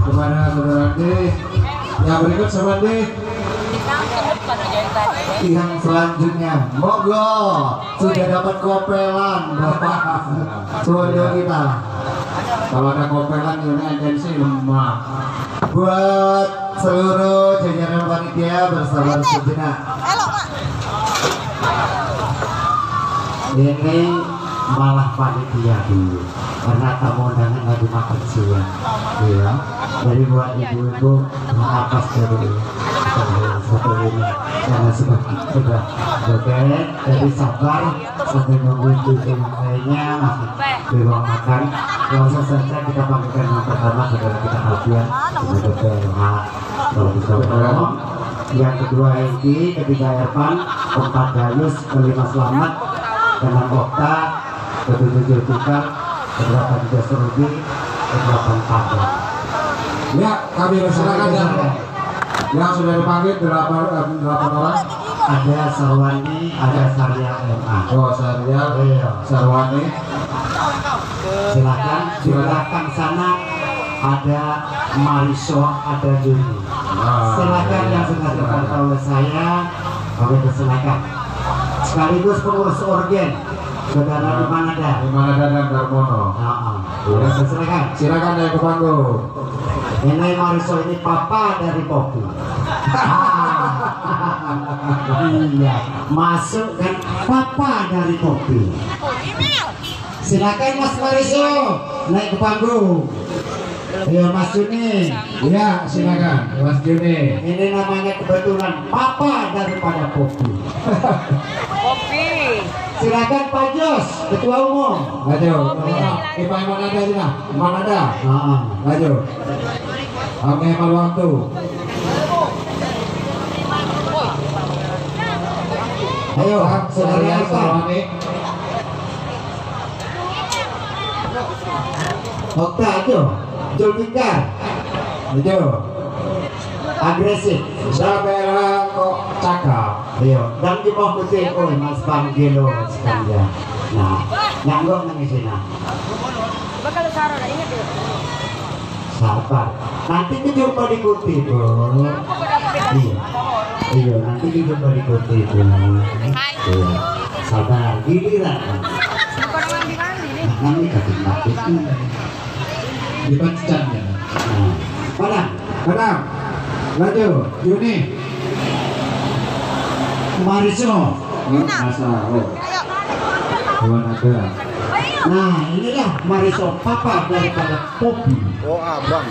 kepada saudara D. Yang berikut sahabat D. Yang selanjutnya monggo sudah dapat kopelan Bapak studio kita. Kalau ada kopelan ini agensi lemah. Buat seluruh jajaran panitia bersabar sejenak. Ini malah panitia dulu karena tamu undangan lagi makan siang, ya. Jadi buat ibu-ibu napas dulu satu ini karena sudah oke. Jadi sabar sampai nunggu itu lainnya masih di ruang makan. Langsung saja kita panggilkan yang pertama saudara kita Alfian sebagai PLH kalau bisa bertolong. Yang kedua Egi, ketiga Ervan, keempat Gayus, kelima Selamat, dengan Okta, ketujuh Julfikar, kedelapan Jasrudi, kedelapan Padang. Ya, kami persilakan yang sudah dipanggil 8 orang. Ada Sarwani, ada Sarya MA. Oh, Sarya, Sarwani. Silakan sana ada Mariso, ada Juni. Silakan yang sudah dipanggil oleh saya, kami persilakan. Sekaligus pengurus organ saudara di Manada dan Darmono. Silakan dari ke panggung. Ini Mariso ini papa dari Popi. Iya, masuk kan papa dari Popi. Silakan Mas Mariso naik ke panggung. Ya Mas Juni. Ya silakan Mas Juni. Ini namanya kebetulan papa daripada Popi. Popi. Silakan Pak Jos, Ketua Umum. Maju. Ipa Manada sudah. Manada. Maju. Oke, hemat waktu. Ayo, saudara Sarwani. Okta aja. Julfikar. Maju. Agresif. Siapa kok cakap? Ayo, dan di bawah putih, Mas Panggilo sekalian. Nah, nyanggok nang sini. Bakal saro dah ingat ya. Sabar. Nanti dijumpa di putih, Bu. Iya. Iya, nanti dijumpa di putih, Bu. Iya. Sabar, giliran. Nanti kasih mati. Dipancang ya. Padang. Maju, Juni. Mariso. Nah inilah Mariso papa daripada Popi. Oh abang.